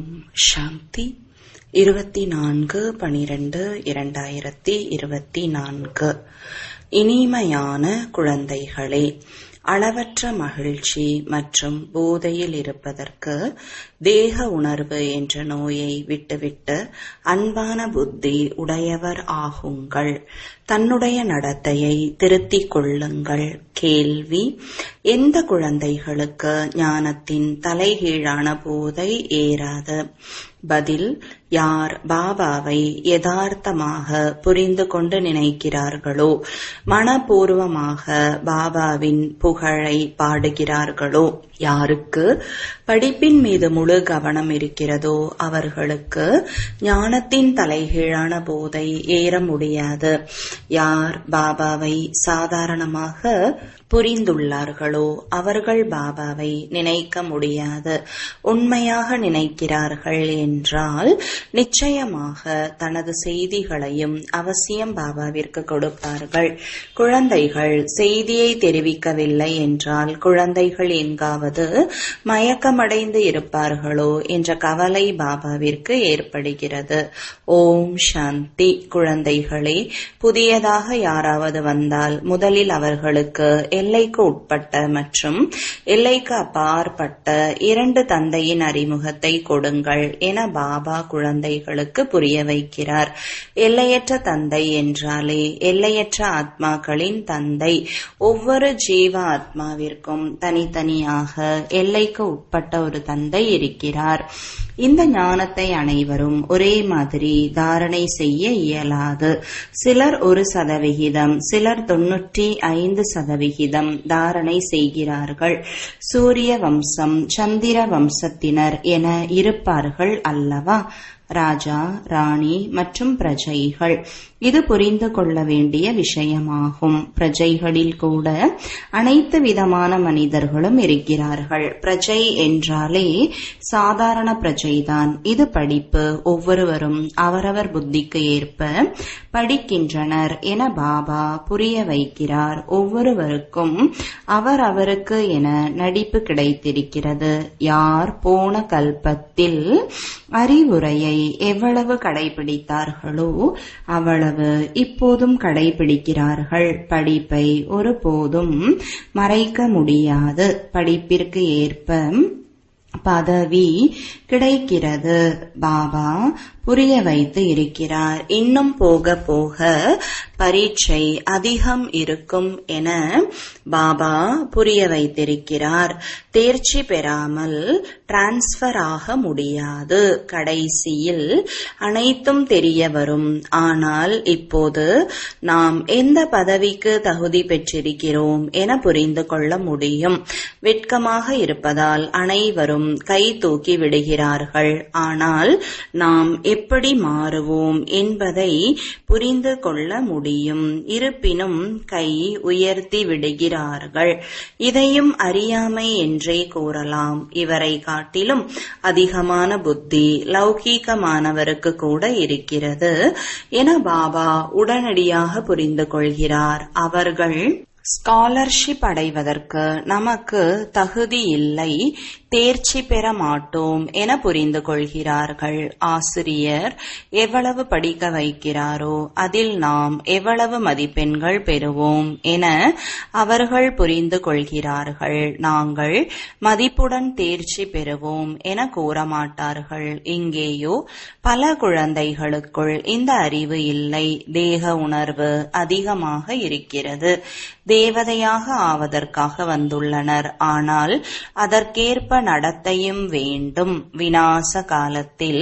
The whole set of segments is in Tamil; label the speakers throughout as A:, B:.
A: ஓம் சாந்தி. 24/12/2024. இனிமையான குழந்தைகளே, அளவற்ற மகிழ்ச்சி மற்றும் போதையில் இருப்பதற்கு தேக உணர்வு என்ற நோயை விட்டுவிட்டு அன்பான புத்தி உடையவர் ஆகுங்கள். தன்னுடைய நடத்தையை திருத்திக் கொள்ளுங்கள். கேள்வி: எந்த குழந்தைகளுக்கு ஞானத்தின் தலைகீழான போதை ஏறாது? பதில்: யார் பாபாவை யதார்த்தமாக புரிந்து கொண்டு நினைக்கிறார்களோ, மனப்பூர்வமாக பாபாவின் புகழை பாடுகிறார்களோ, யாருக்கு படிப்பின் மீது முழு கவனம் இருக்கிறதோ அவர்களுக்கு ஞானத்தின் தலைகீழான போதை ஏற முடியாது. யார் பாபாவை சாதாரணமாக புரிந்துள்ளார்களோ அவர்கள் பாபாவை நினைக்க முடியாது. உண்மையாக நினைக்கிறார்கள் என்றால் நிச்சயமாக தனது செய்திகளையும் அவசியம் பாபாவிற்கு கொடுப்பார்கள். குழந்தைகள் செய்தியை தெரிவிக்கவில்லை என்றால் குழந்தைகள் எங்காவது மயக்கமடைந்து இருப்பார்களோ என்ற கவலை பாபாவிற்கு ஏற்படுகிறது. ஓம் சாந்தி. குழந்தைகளே, புதியதாக யாராவது வந்தால் முதலில் அவர்களுக்கு எல்லைக்கு உட்பட்ட மற்றும் எல்லைக்கு அப்பாற்பட்ட 2 தந்தையின் அறிமுகத்தை கொடுங்கள் என பாபா குழந்தைகளுக்கு புரிய வைக்கிறார். எல்லையற்ற தந்தை என்றாலே எல்லையற்ற ஆத்மாக்களின் தந்தை. ஒவ்வொரு ஜீவ ஆத்மாவிற்கும் தனித்தனியாக எல்லைக்கு உட்பட்ட ஒரு தந்தை இருக்கிறார். இந்த ஞானத்தை அனைவரும் ஒரே மாதிரி தாரணை செய்ய இயலாது. சிலர் 1%, சிலர் 95% தாரணை செய்கிறார்கள். சூரிய வம்சம், சந்திர வம்சத்தினர் என இருப்பார்கள் அல்லவா? ராஜா, ராணி மற்றும் பிரஜைகள். இது புரிந்து கொள்ள வேண்டிய விஷயமாகும். பிரஜைகளில் கூட அனைத்து விதமான மனிதர்களும் இருக்கிறார்கள். பிரஜை என்றாலே சாதாரண பிரஜைதான். இது படிப்பு. ஒவ்வொருவரும் அவரவர் புத்திக்கு ஏற்ப படிக்கின்றனர் என பாபா புரிய வைக்கிறார். ஒவ்வொருவருக்கும் அவரவருக்கு என நடிப்பு கிடைத்திருக்கிறது. யார் போன கல்பத்தில் அறிவுரையை எவ்வளவு கடைபிடித்தார்களோ அவ்வளவு இப்போதும் கடைபிடிக்கிறார்கள். படிப்பை ஒருபோதும் மறைக்க முடியாது. படிப்பிற்கு ஏற்ப பதவி கிடைக்கிறது. பாபா புரிய வைத்து இருக்கிறார். இன்னும் போக போக பரீட்சை அதிகம் இருக்கும் என பாபா புரிய வைத்திருக்கிறார். தேர்ச்சி பெறாமல் டிரான்ஸ்பர் ஆக முடியாது. கடைசியில் அனைத்தும் தெரிய வரும். ஆனால் இப்போது நாம் எந்த பதவிக்கு தகுதி பெற்றிருக்கிறோம் என புரிந்து கொள்ள முடியும். வெட்கமாக இருப்பதால் அனைவரும் கை தூக்கி விடுகிறார்கள். ஆனால் நாம் எப்படி மாறுவோம் என்பதை புரிந்து கொள்ள முடியும். இருப்பினும் கை உயர்த்தி விடுகிறார்கள். இதையும் அறியாமை என்றே கூறலாம். இவரை காட்டிலும் அதிகமான புத்தி லௌகீகமானவருக்கு கூட இருக்கிறது என பாபா உடனடியாக புரிந்து கொள்கிறார். அவர்கள் ஸ்காலர்ஷிப் அடைவதற்கு நமக்கு தகுதி இல்லை, தேர்ச்சி பெற மாட்டோம் என புரிந்து கொள்கிறார்கள். ஆசிரியர் எவ்வளவு படிக்க வைக்கிறாரோ அதில் நாம் எவ்வளவு மதிப்பெண்கள் பெறுவோம் என அவர்கள் புரிந்து கொள்கிறார்கள். நாங்கள் மதிப்புடன் தேர்ச்சி பெறுவோம் என கூற மாட்டார்கள். இங்கேயோ பல குழந்தைகளுக்குள் இந்த அறிவு இல்லை. தேக உணர்வு அதிகமாக இருக்கிறது. தேவதையாக ஆவதற்காக வந்துள்ளனர். ஆனால் அதற்கேற்ப நடத்தையும் வேண்டும். விநாச காலத்தில்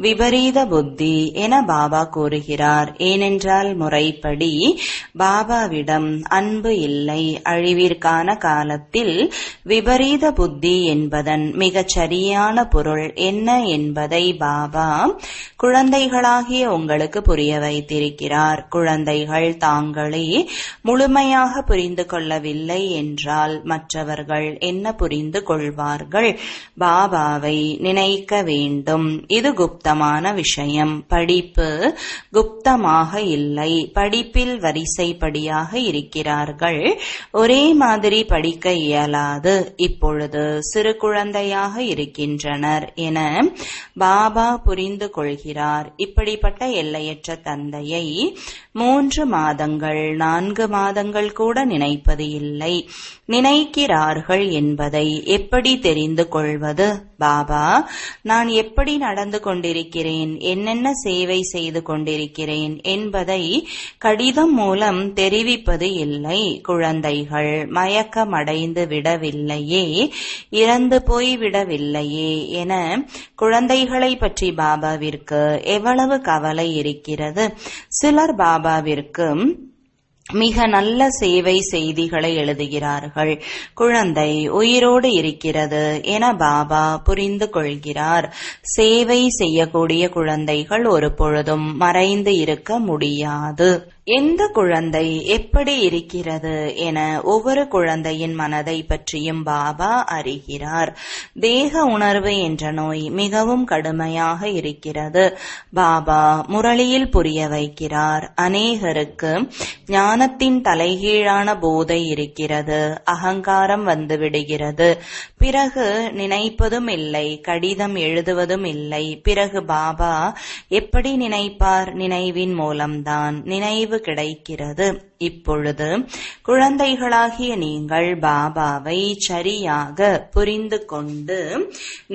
A: விபரீத புத்தி என பாபா கூறுகிறார். ஏனென்றால் முறைப்படி பாபாவிடம் அன்பு இல்லை. அழிவிற்கான காலத்தில் விபரீத புத்தி என்பதன் மிகச் சரியான பொருள் என்ன என்பதை பாபா குழந்தைகளாகிய உங்களுக்கு புரிய வைத்திருக்கிறார். குழந்தைகள் தாங்களே முழுமையாக புரிந்து கொள்ளவில்லை என்றால் மற்றவர்கள் என்ன புரிந்து கொள்வார்கள்? இருக்கிறார்கள். பாபாவை நினைக்க வேண்டும். இது குப்தமான விஷயம். படிப்பு குப்தமாக இல்லை. படிப்பில் வரிசைப்படியாக இருக்கிறார்கள். ஒரே மாதிரி படிக்க இயலாது. இப்பொழுது சிறு குழந்தையாக இருக்கின்றனர் என பாபா புரிந்து கொள்கிறார். இப்படிப்பட்ட எல்லையற்ற தந்தையை 3 மாதங்கள் 4 மாதங்கள் கூட நினைப்பது இல்லை. நினைக்கிறார்கள் என்பதை எப்படி தெரிந்து கொள்வது? பாபா, நான் எப்படி நடந்து கொண்டிருக்கிறேன், என்னென்ன சேவை செய்து கொண்டிருக்கிறேன் என்பதை கடிதம் மூலம் தெரிவிப்பது இல்லை. குழந்தைகள் மயக்கமடைந்து விடவில்லையே, இறந்து போய் விடவில்லையே என குழந்தைகளை பற்றி பாபாவிற்கு எவ்வளவு கவலை இருக்கிறது. சிலர் பாபாவிற்கு மிக நல்ல சேவை செய்திகளை எழுதுகிறார்கள். குழந்தை உயிரோடு இருக்கிறது என பாபா புரிந்து கொள்கிறார். சேவை செய்யக்கூடிய குழந்தைகள் ஒரு பொழுதும் மறைந்து இருக்க முடியாது. எந்த குழந்தை எப்படி இருக்கிறது என ஒவ்வொரு குழந்தையின் மனதை பற்றியும் பாபா அறிகிறார். தேக உணர்வு என்ற நோய் மிகவும் கடுமையாக இருக்கிறது. பாபா முரளியில் புரிய வைக்கிறார். அநேகருக்கு ஞானத்தின் தலைகீழான போதை இருக்கிறது. அகங்காரம் வந்து விடுகிறது. பிறகு நினைப்பதும் இல்லை, கடிதம் எழுதுவதும் இல்லை. பிறகு பாபா எப்படி நினைப்பார்? நினைவின் மூலம்தான் நினைவு கிடைக்கிறது. இப்பொழுது குழந்தைகளாகிய நீங்கள் பாபாவை சரியாக புரிந்து கொண்டு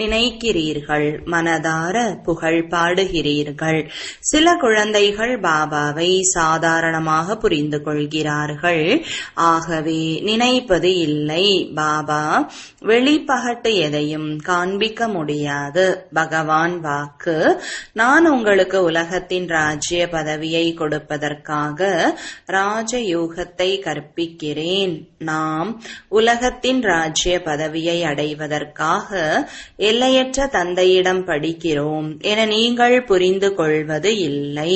A: நினைக்கிறீர்கள். மனதார புகழ் பாடுகிறீர்கள். சில குழந்தைகள் பாபாவை சாதாரணமாக புரிந்து கொள்கிறார்கள். ஆகவே நினைப்பது இல்லை. பாபா வெளிப்பகட்டு எதையும் காண்பிக்க முடியாது. பகவான் வாக்கு, நான் உங்களுக்கு உலகத்தின் ராஜ்ய பதவியை கொடுப்பதற்காக ராஜயோகத்தை கற்பிக்கிறேன். நாம் உலகத்தின் ராஜ்ய பதவியை அடைவதற்காக எல்லையற்ற தந்தையிடம் படிக்கிறோம் என நீங்கள் புரிந்து கொள்வது இல்லை.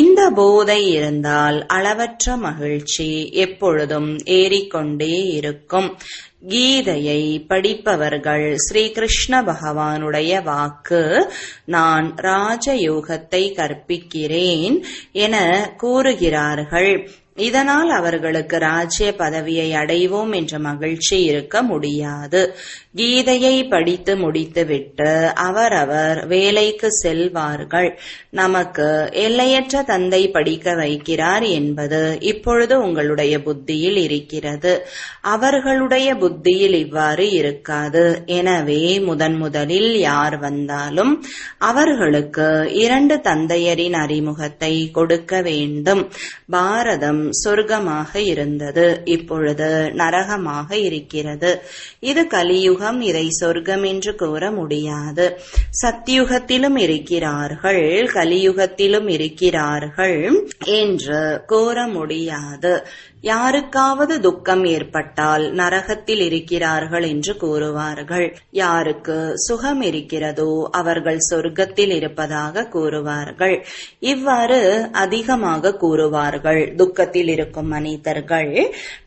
A: இந்த போதை இருந்தால் அளவற்ற மகிழ்ச்சி எப்பொழுதும் ஏறிக்கொண்டே இருக்கும். கீதையை படிப்பவர்கள் ஸ்ரீகிருஷ்ண பகவானுடைய வாக்கு, நான் ராஜயோகத்தை கற்பிக்கிறேன் என கூறுகிறார்கள். இதனால் அவர்களுக்கு ராஜ்ய பதவியை அடைவோம் என்ற மகிழ்ச்சி இருக்க முடியாது. கீதையை படித்து முடித்துவிட்டு அவரவர் வேலைக்கு செல்வார்கள். நமக்கு எல்லையற்ற தந்தை படிக்க வைக்கிறார் என்பது இப்பொழுது உங்களுடைய புத்தியில் இருக்கிறது. அவர்களுடைய புத்தியில் இவ்வாறு இருக்காது. எனவே முதலில் யார் வந்தாலும் அவர்களுக்கு 2 தந்தையரின் அறிமுகத்தை கொடுக்க வேண்டும். பாரதம் சொர்க்கமாக இருந்தது, இப்பொழுது நரகமாக இருக்கிறது. இது கலியுகம். இதை சொர்க்கம் என்று கூற முடியாது. சத்யுகத்திலும் இருக்கிறார்கள், கலியுகத்திலும் இருக்கிறார்கள் என்று கூற முடியாது. யாருக்காவது துக்கம் ஏற்பட்டால் நரகத்தில் இருக்கிறார்கள் என்று கூறுவார்கள். யாருக்கு சுகம் இருக்கிறதோ அவர்கள் சொர்க்கத்தில் இருப்பதாக கூறுவார்கள். இவ்வாறு அதிகமாக கூறுவார்கள். துக்கத்தில் இருக்கும் மனிதர்கள்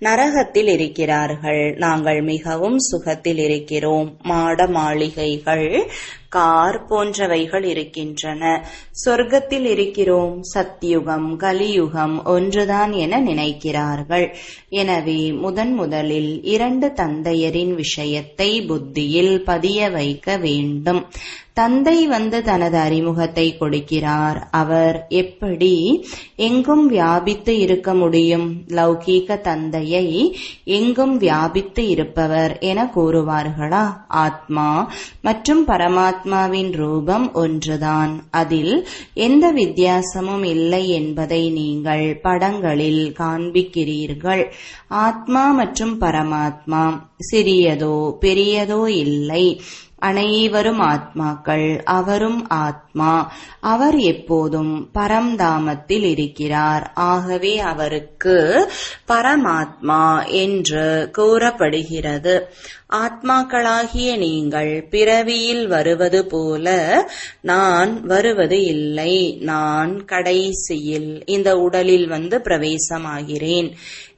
A: நரகத்தில் இருக்கிறார்கள். நாங்கள் மிகவும் சுகத்தில் இருக்கிறோம். மாட மாளிகைகள், கார் போன்றவைகள் இருக்கின்றன. சொர்க்கத்தில் இருக்கிறோம். சத்யுகம் கலியுகம் ஒன்றுதான் என நினைக்கிறார்கள். எனவே முதலில் 2 தந்தையரின் விஷயத்தை புத்தியில் பதிய வைக்க வேண்டும். தந்தை வந்து தனது அறிமுகத்தை கொடுக்கிறார். அவர் எப்படி எங்கும் வியாபித்து இருக்க முடியும்? லௌகீக தந்தையை எங்கும் வியாபித்து இருப்பவர் என கூறுவார்களா? ஆத்மா மற்றும் பரமாத்மாவின் ரூபம் ஒன்றுதான். அதில் எந்த வித்தியாசமும் இல்லை என்பதை நீங்கள் படங்களில் காண்பிக்கிறீர்கள். ஆத்மா மற்றும் பரமாத்மா சிறியதோ பெரியதோ இல்லை. அனைவரும் ஆத்மாக்கள். அவரும் ஆத்மா. அவர் எப்போதும் பரம்தாமத்தில் இருக்கிறார். ஆகவே அவருக்கு பரமாத்மா என்று கூறப்படுகிறது. ஆத்மாக்களாகிய நீங்கள் பிறவியில் வருவது போல நான் வருவது இல்லை. நான் கடைசியில் இந்த உடலில் வந்து பிரவேசமாகிறேன்.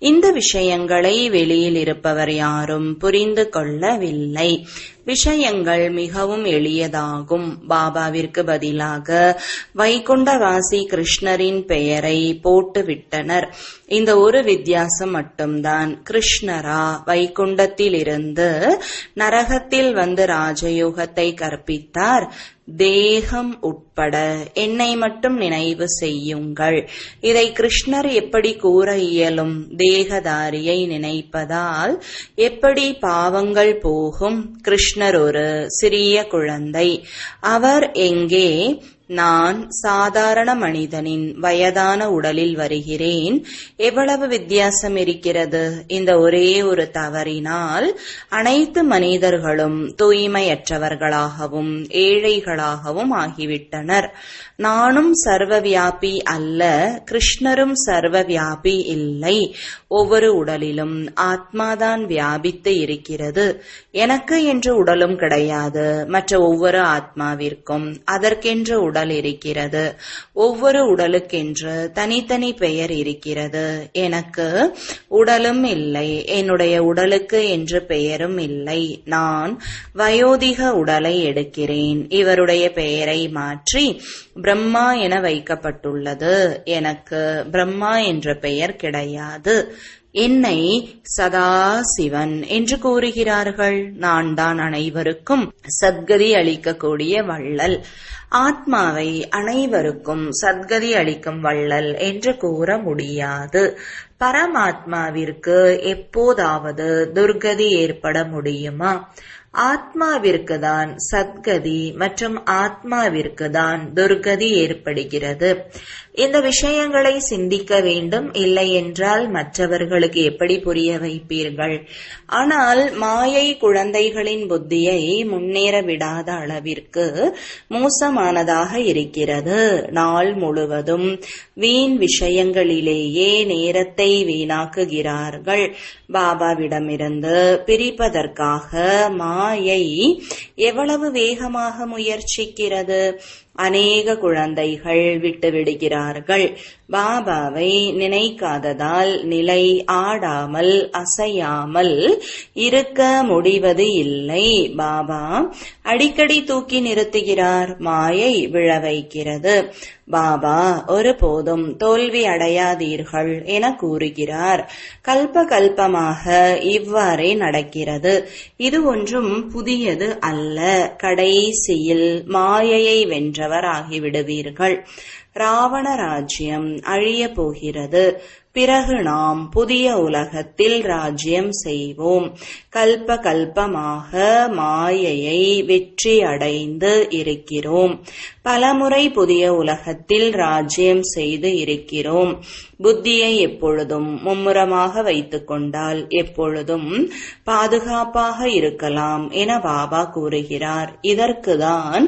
A: இந்த விஷயங்களை வெளியில் இருப்பவர் யாரும் புரிந்து கொள்ளவில்லை. விஷயங்கள் மிகவும் எளியதாகும். பாபாவிற்கு பதிலாக வைகுண்டவாசி கிருஷ்ணரின் பெயரை போட்டுவிட்டனர். இந்த ஒரு வித்தியாசம் மட்டும்தான். கிருஷ்ணரா வைகுண்டத்திலிருந்து நரகத்தில் வந்து ராஜயோகத்தை கற்பித்தார். தேகம் உட்பட என்னை மட்டும் நினைவு செய்யுங்கள். இதை கிருஷ்ணர் எப்படி கூற இயலும்? தேகதாரியை நினைப்பதால் எப்படி பாவங்கள் போகும்? கிருஷ்ணர் ஒரு சிறிய குழந்தை. அவர் எங்கே? நான் சாதாரண மனிதனின் வயதான உடலில் வருகிறேன். எவ்வளவு வித்தியாசம் இருக்கிறது! இந்த ஒரே ஒரு தவறினால் அனைத்து மனிதர்களும் தூய்மையற்றவர்களாகவும் ஏழைகளாகவும் ஆகிவிட்டனர். நானும் சர்வவியாபி அல்ல, கிருஷ்ணரும் சர்வவியாபி இல்லை. ஒவ்வொரு உடலிலும் ஆத்மாதான் வியாபித்து இருக்கிறது. எனக்கு என்று உடலும் கிடையாது. மற்ற ஒவ்வொரு ஆத்மாவிற்கும் அதற்கென்று உடல் இருக்கிறது. ஒவ்வொரு உடலுக்கென்று தனித்தனி பெயர் இருக்கிறது. எனக்கு உடலும் இல்லை, என்னுடைய உடலுக்கு என்று பெயரும் இல்லை. நான் வயோதிக உடலை எடுக்கிறேன். இவருடைய பெயரை மாற்றி பிரம்மா என வைக்கப்பட்டுள்ளது. எனக்கு பிரம்மா என்ற பெயர் கிடையாது. என்னை சதாசிவன் என்று கூறுகிறார்கள். நான் தான் அனைவருக்கும் சத்கதி அளிக்கக்கூடிய வள்ளல். ஆத்மாவை அனைவருக்கும் சத்கதி அளிக்கும் வள்ளல் என்று கூற முடியாது. பரமாத்மாவிற்கு எப்போதாவது துர்கதி ஏற்பட முடியுமா? ஆத்மாவிற்கு தான் சத்கதி மற்றும் ஆத்மாவிற்கு தான் துர்கதி ஏற்படுகிறது. இந்த விஷயங்களை சிந்திக்க வேண்டும். இல்லை என்றால் மற்றவர்களுக்கு எப்படி புரிய வைப்பீர்கள்? ஆனால் மாயை குழந்தைகளின் புத்தியை முன்னேற விடாத அளவிற்கு மோசமானதாக இருக்கிறது. நாள் முழுவதும் வீண் விஷயங்களிலேயே நேரத்தை வீணாக்குகிறார்கள். பாபாவிடமிருந்து பிரிப்பதற்காக மாயை எவ்வளவு வேகமாக முயற்சிக்கிறது! அநேக குழந்தைகள் விட்டுவிடுகிறார்கள். பாபாவை நினைக்காததால் நிலை ஆடாமல் அசையாமல் இருக்க முடிவது இல்லை. பாபா அடிக்கடி தூக்கி நிறுத்துகிறார். மாயை விழ வைக்கிறது. பாபா ஒருபோதும் தோல்வி அடையாதீர்கள் என கூறுகிறார். கல்ப கல்பமாக இவ்வாறே நடக்கிறது. இது ஒன்றும் புதியது அல்ல. கடைசியில் மாயையை வென்றவர் ஆகிவிடுவீர்கள். ராவண ராஜ்யம் அழிய போகிறது. பிறகு நாம் புதிய உலகத்தில் ராஜ்யம் செய்வோம். கல்ப கல்பமாக மாயையை வெற்றி அடைந்து இருக்கிறோம். பலமுறை புதிய உலகத்தில் ராஜ்யம் செய்து இருக்கிறோம். புத்தியை எப்பொழுதும் மும்முரமாக வைத்துக் கொண்டால் எப்பொழுதும் பாதுகாப்பாக இருக்கலாம் என பாபா கூறுகிறார். இதற்குதான்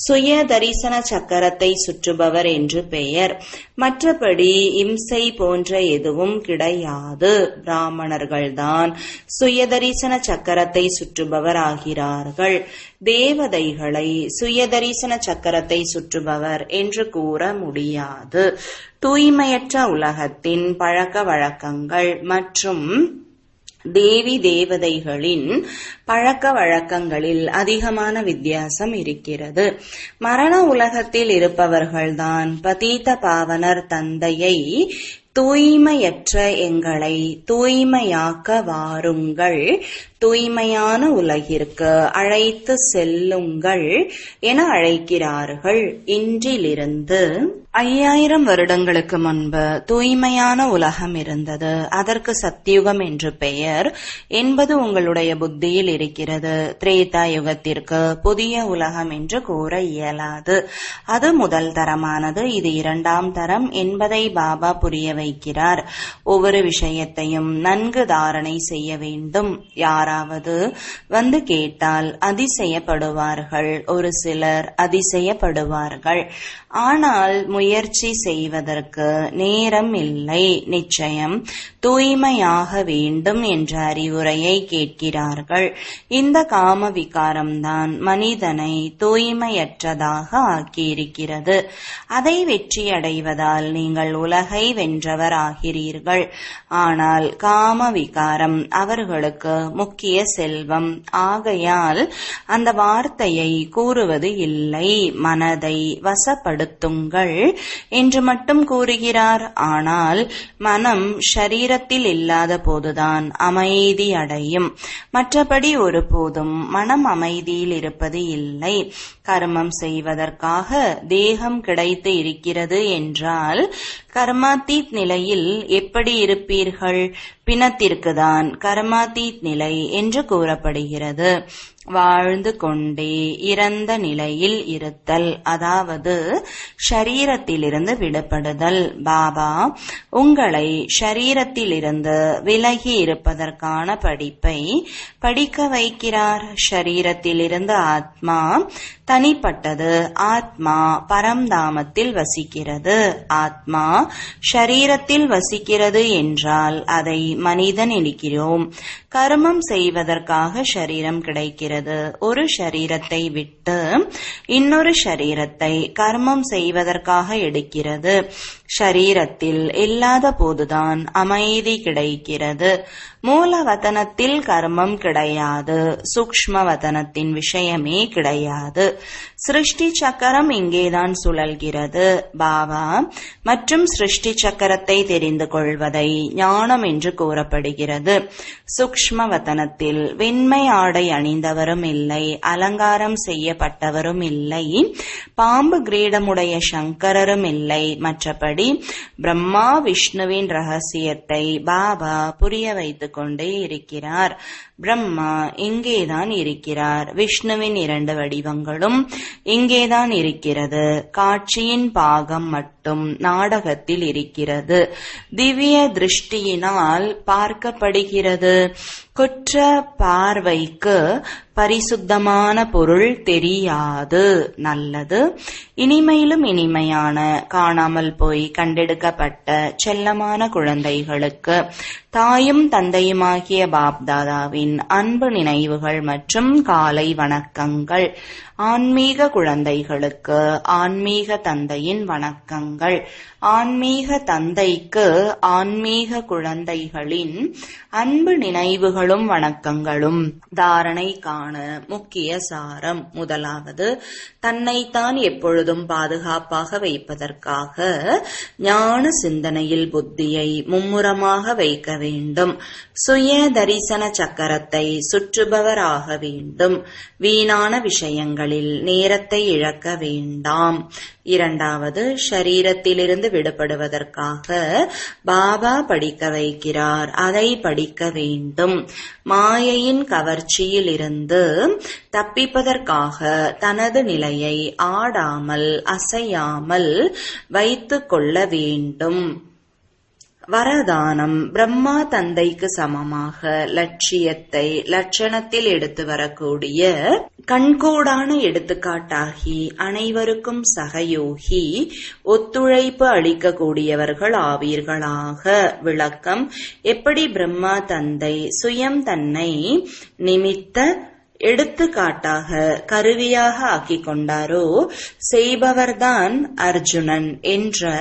A: சுய தரிசன சக்கரத்தை சுற்றுபவர் என்று பெயர். மற்றபடி இம்சை போன்ற எதுவும் கிடையாது. பிராமணர்கள்தான் சுயதரிசன சக்கரத்தை சுற்றுபவர் ஆகிறார்கள். தேவதைகளை சுயதரிசன சக்கரத்தை சுற்றுபவர் என்று கூற முடியாது. தூய்மையற்ற உலகத்தின் பழக்க வழக்கங்கள் மற்றும் தேவி தேவதைகளின் பழக்க வழக்கங்களில் அதிகமான வித்தியாசம் இருக்கிறது. மரண உலகத்தில் இருப்பவர்கள்தான் பதீத பாவனர் தந்தையை தூய்மையற்ற எங்களை தூய்மையாக்க வாருங்கள், தூய்மையான உலகிற்கு அழைத்து செல்லுங்கள் என அழைக்கிறார்கள். இன்றிலிருந்து 5000 வருடங்களுக்கு முன்பு தூய்மையான உலகம் இருந்தது. அதற்கு சத்தியுகம் என்று பெயர் என்பது உங்களுடைய புத்தியில் இருக்கிறது. திரேதா யுகத்திற்கு புதிய உலகம் என்று கூற இயலாது. அது முதல் தரமானது, இது இரண்டாம் தரம் என்பதை பாபா புரிய வைக்கிறார். ஒவ்வொரு விஷயத்தையும் நன்கு தாரணை செய்ய வேண்டும். யாராவது வந்து கேட்டால் அதிசயப்படுவார்கள், ஒரு சிலர் அதிசயப்படுவார்கள். ஆனால் முயற்சி செய்வதற்கு நேரம் இல்லை. நிச்சயம் தூய்மையாக வேண்டும் என்ற அறிவுரையை கேட்கிறார்கள். இந்த காம விகாரம்தான் மனிதனை தூய்மையற்றதாக ஆக்கியிருக்கிறது. அதை வெற்றி அடைவதால் நீங்கள் உலகை வென்றவர் ஆகிறீர்கள். ஆனால் காம விகாரம் அவர்களுக்கு முக்கிய செல்வம். ஆகையால் அந்த வார்த்தையை கூறுவது இல்லை. மனதை வசப்படுத்துங்கள் என்று மட்டும் கூறுகிறார். ஆனால் மனம் ஷரீரத்தில் இல்லாத போதுதான் அமைதி அடையும். மற்றபடி ஒருபோதும் மனம் அமைதியில் இருப்பது இல்லை. கர்மம் செய்வதற்காக தேகம் கிடைத்து இருக்கிறது என்றால் கர்மாத்தீத் நிலையில் எப்படி இருப்பீர்கள்? பிணத்திற்குதான் கர்மாத்தீத் நிலை என்று கூறப்படுகிறது. வாழ்ந்து கொண்டே இறந்த நிலையில் இருத்தல், அதாவது ஷரீரத்திலிருந்து விடுபடுதல். பாபா உங்களை ஷரீரத்திலிருந்து விலகி இருப்பதற்கான படிப்பை படிக்க வைக்கிறார். ஷரீரத்திலிருந்து ஆத்மா தனிப்பட்டது. ஆத்மா பரம்தாமத்தில் வசிக்கிறது. ஆத்மா ஷரீரத்தில் வசிக்கிறது என்றால் அதை மனிதன் என்கிறோம். கர்மம் செய்வதற்காக ஷரீரம் கிடைக்கிறது. ஒரு ஷரீரத்தை விட்டு இன்னொரு ஷரீரத்தை கர்மம் செய்வதற்காக எடுக்கிறது. ஷரீரத்தில் இல்லாத போதுதான் அமைதி கிடைக்கிறது. மூலவதனத்தில் கர்மம் கிடையாது. சூக்ஷ்ம வதனத்தின் விஷயமே கிடையாது. சிருஷ்டி சக்கரம் இங்கேதான் சுழல்கிறது. பாபா மற்றும் சிருஷ்டி சக்கரத்தை தெரிந்து கொள்வதை ஞானம் என்று கூறப்படுகிறது. சூக்ஷ்ம வதனத்தில் வெண்மை ஆடை அணிந்தவரும் இல்லை, அலங்காரம் செய்யப்பட்டவரும் இல்லை, பாம்பு கிரீடமுடைய சங்கரரும் இல்லை. மற்றபடி பிரம்மா விஷ்ணுவின் ரகசியத்தை பாபா புரிய வைத்துக் கொண்டே இருக்கிறார். பிரம்மா இங்கேதான் இருக்கிறார். விஷ்ணுவின் 2 வடிவங்களும் இங்கேதான் இருக்கிறது. காட்சியின் பாகம் மட்டும் நாடகத்தில் இருக்கிறது. திவ்ய திருஷ்டியினால் பார்க்கப்படுகிறது. குற்ற பார்வைக்கு பரிசுத்தமான பொருள் தெரியாது. நல்லது, இனிமையிலும் இனிமையான காணாமல் போய் கண்டெடுக்கப்பட்ட செல்லமான குழந்தைகளுக்கு தாயும் தந்தையுமாகிய பாப்தாதாவின் அன்பு நினைவுகள் மற்றும் காலை வணக்கங்கள். ஆன்மீக குழந்தைகளுக்கு ஆன்மீக தந்தையின் வணக்கங்கள். ஆன்மீக தந்தைக்கு ஆன்மீக குழந்தைகளின் அன்பு நினைவுகளும் வணக்கங்களும். தாரணைக்கான முக்கிய சாரம். முதலாவது, தன்னைத்தான் எப்பொழுதும் பாதுகாப்பாக வைப்பதற்காக ஞான சிந்தனையில் புத்தியை மும்முரமாக வைக்க வேண்டும். சுய தரிசன சக்கரத்தை சுற்றுபவராக வேண்டும். வீணான விஷயங்களில் நேரத்தை இழக்க வேண்டாம். இரண்டாவது, ஷரீரத்திலிருந்து விடுபடுவதற்காக பாபா படிக்க வைக்கிறார். அதை படிக்க வேண்டும். மாயையின் கவர்ச்சியில் இருந்து தப்பிப்பதற்காக தனது நிலையை ஆடாமல் அசையாமல் வைத்துக் கொள்ள வேண்டும். வரதானம். பிரம்மா தந்தைக்கு சமமாக லட்சியத்தை லட்சணத்தில் எடுத்து வரக்கூடிய கண்கூடான எடுத்துக்காட்டாகி அனைவருக்கும் சகயோகி ஒத்துழைப்பு அளிக்கக்கூடியவர்கள் ஆவீர்களாக. விளக்கம். எப்படி பிரம்மா தந்தை சுயம் தன்னை நிமித்த எடுத்துக்காட்டாக கருவியாக ஆக்கிக் கொண்டாரோ, செய்பவர்தான் அர்ஜுனன் என்ற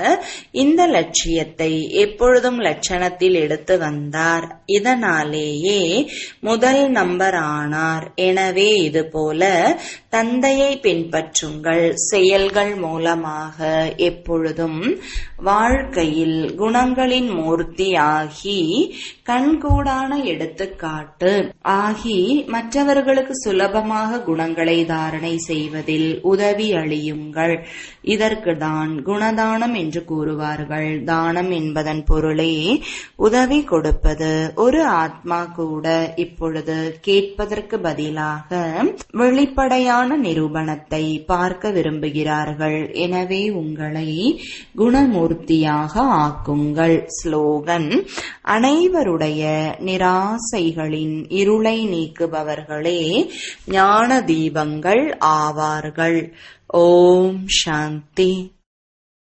A: இந்த லட்சியத்தை எப்பொழுதும் லட்சணத்தில் எடுத்து வந்தார். இதனாலேயே முதல் நம்பர் ஆனார். எனவே இதுபோல தந்தையை பின்பற்றுங்கள். செயல்கள் மூலமாக எப்பொழுதும் வாழ்க்கையில் குணங்களின் மூர்த்தியாகி கண்கூடான எடுத்துக்காட்டு ஆகி மற்றவர்களுக்கு சுலபமாக குணங்களை தாரணை செய்வதில் உதவி அளியுங்கள். இதற்கு தான் குணதானம் என்று கூறுவார்கள். தானம் என்பதன் பொருளே உதவி கொடுப்பது. ஒரு ஆத்மா கூட இப்பொழுது கேட்பதற்கு பதிலாக வெளிப்படையான நிரூபணத்தை பார்க்க விரும்புகிறார்கள். எனவே உங்களை குணமூர்த்தியாக ஆக்குங்கள். ஸ்லோகன்: அனைவருடைய நிராசைகளின் இருளை நீக்குபவர்களே ஞான தீபங்கள் ஆவார்கள். ஓம் சாந்தி.